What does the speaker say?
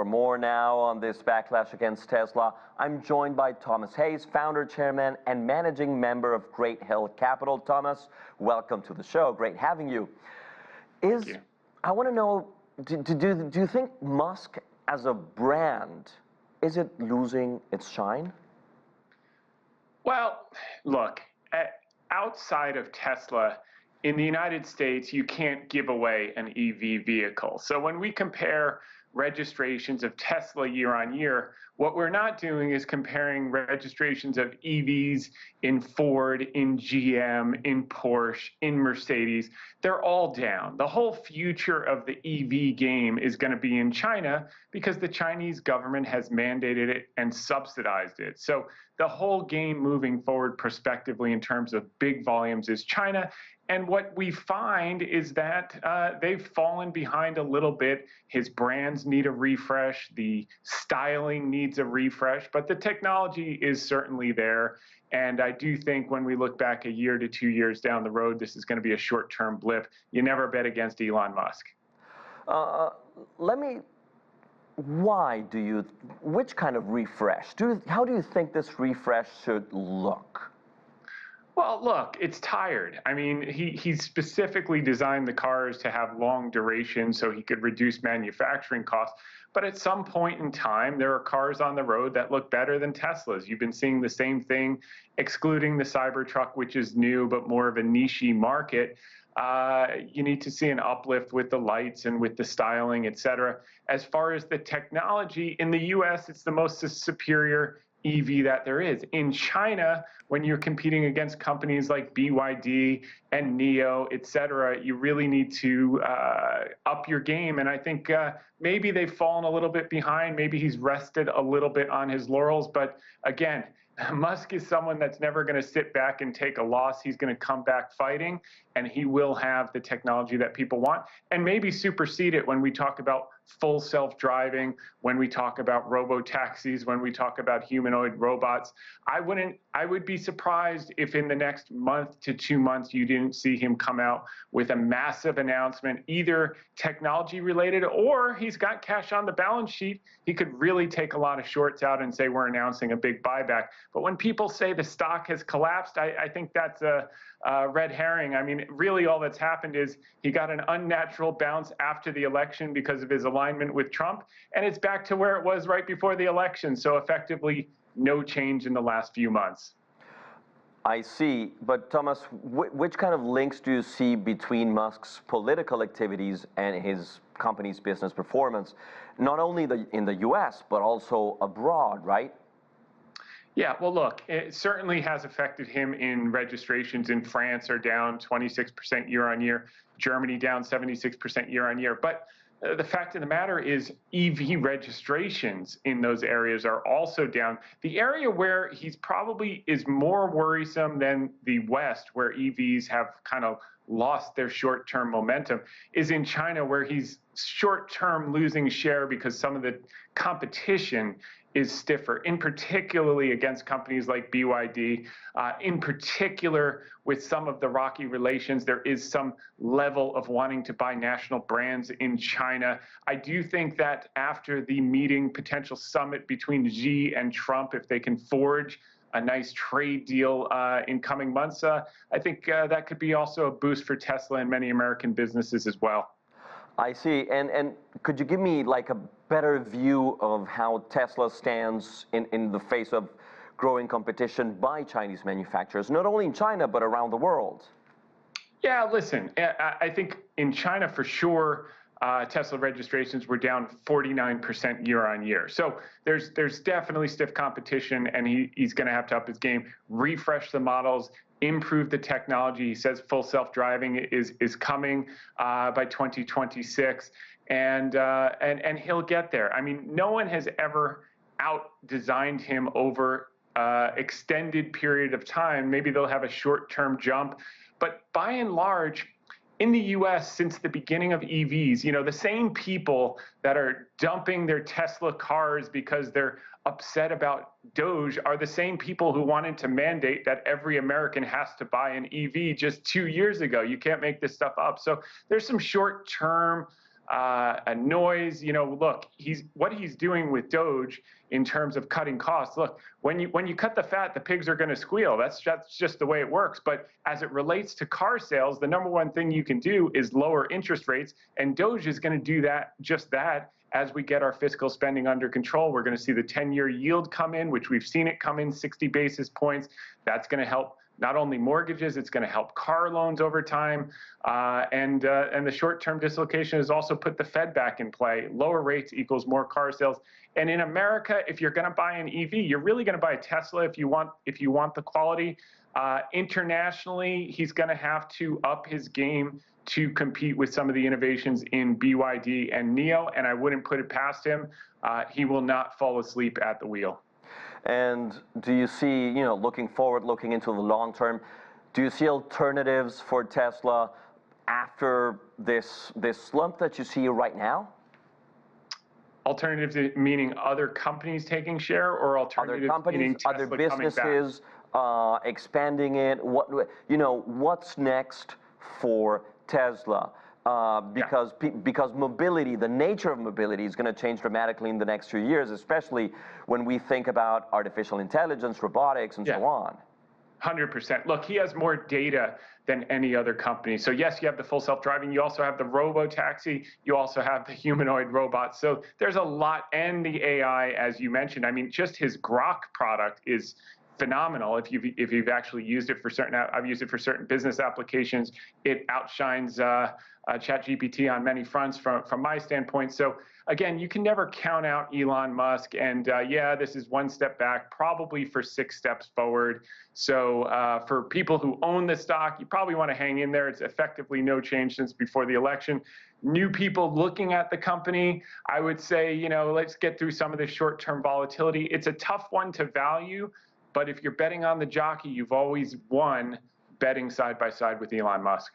for more now on this backlash against Tesla. I'm joined by Thomas Hayes, founder, chairman, and managing member of Great Hill Capital. Thomas, welcome to the show. Great having you. Thank you. I want to know, do you think Musk as a brand, is it losing its shine? Well, look, outside of Tesla, in the United States, you can't give away an EV vehicle. So when we compare registrations of Tesla year on year, what we're not doing is comparing registrations of EVs in Ford, in GM, in Porsche, in Mercedes. They're all down. The whole future of the EV game is going to be in China because the Chinese government has mandated it and subsidized it. So the whole game moving forward prospectively in terms of big volumes is China. And what we find is that they've fallen behind a little bit. His brands need a refresh. The styling needs a refresh, but the technology is certainly there. And I do think when we look back a year to 2 years down the road, this is going to be a short-term blip. You never bet against Elon Musk. Which kind of refresh? How do you think this refresh should look? Well, look, it's tired. I mean, he specifically designed the cars to have long duration so he could reduce manufacturing costs. But at some point in time, there are cars on the road that look better than Teslas. You've been seeing the same thing, excluding the Cybertruck, which is new, but more of a niche market. You need to see an uplift with the lights and with the styling, et cetera. As far as the technology, in the US, it's the most superior EV that there is. In China, when you're competing against companies like BYD and NIO, et cetera, you really need to up your game. And I think maybe they've fallen a little bit behind. Maybe he's rested a little bit on his laurels. But again, Musk is someone that's never going to sit back and take a loss. He's going to come back fighting, and he will have the technology that people want and maybe supersede it when we talk about full self-driving, when we talk about robo-taxis, when we talk about humanoid robots. I would be surprised if in the next month to 2 months you didn't see him come out with a massive announcement, either technology related or he's got cash on the balance sheet. He could really take a lot of shorts out and say we're announcing a big buyback. But when people say the stock has collapsed, I think that's a red herring. I mean, really all that's happened is he got an unnatural bounce after the election because of his alignment with Trump, and it's back to where it was right before the election. So effectively, no change in the last few months. I see. But Thomas, which kind of links do you see between Musk's political activities and his company's business performance, not only in the US, but also abroad, right? Yeah, well, look, it certainly has affected him in registrations in France are down 26% year on year, Germany down 76% year on year. But the fact of the matter is EV registrations in those areas are also down. The area where he's probably is more worrisome than the West, where EVs have kind of lost their short-term momentum, is in China, where he's short-term losing share because some of the competition is stiffer, in particularly against companies like BYD, in particular with some of the rocky relations. There is some level of wanting to buy national brands in China. I do think that after the potential summit between Xi and Trump, if they can forge a nice trade deal in coming months, I think that could be also a boost for Tesla and many American businesses as well. I see. And could you give me like a better view of how Tesla stands in the face of growing competition by Chinese manufacturers, not only in China, but around the world? Yeah, listen, I think in China for sure, Tesla registrations were down 49% year on year. So there's definitely stiff competition, and he's going to have to up his game, refresh the models, improve the technology. He says full self-driving is coming by 2026, and he'll get there. I mean, no one has ever out-designed him over extended period of time. Maybe they'll have a short-term jump, but by and large, in the US, since the beginning of EVs, the same people that are dumping their Tesla cars because they're upset about Doge are the same people who wanted to mandate that every American has to buy an EV just 2 years ago. You can't make this stuff up. So there's some short-term noise. Look, what he's doing with Doge in terms of cutting costs. Look, when you cut the fat, the pigs are going to squeal. That's just the way it works. But as it relates to car sales, the number one thing you can do is lower interest rates, and Doge is going to do just that. As we get our fiscal spending under control, we're going to see the 10-year yield come in, which we've seen it come in 60 basis points. That's going to help not only mortgages, it's going to help car loans over time. And the short-term dislocation has also put the Fed back in play. Lower rates equals more car sales. And in America, if you're going to buy an EV, you're really going to buy a Tesla if you want the quality. Internationally, he's going to have to up his game to compete with some of the innovations in BYD and NIO, and I wouldn't put it past him. He will not fall asleep at the wheel. And do you see, looking forward, looking into the long term, do you see alternatives for Tesla after this slump that you see right now? Alternatives meaning other companies taking share, or alternatives other companies, meaning Tesla other businesses expanding it? What's next for Tesla? Because mobility, the nature of mobility is going to change dramatically in the next few years, especially when we think about artificial intelligence, robotics, and so on. 100%. Look, he has more data than any other company. So yes, you have the full self-driving. You also have the robo-taxi. You also have the humanoid robots. So there's a lot, and the AI, as you mentioned. I mean, just his Grok product is phenomenal. If you've actually used it for certain, I've used it for certain business applications. It outshines ChatGPT on many fronts from my standpoint. So again, you can never count out Elon Musk. And yeah, this is one step back, probably for 6 steps forward. So for people who own the stock, you probably want to hang in there. It's effectively no change since before the election. New people looking at the company, I would say, let's get through some of the short-term volatility. It's a tough one to value. But if you're betting on the jockey, you've always won betting side by side with Elon Musk.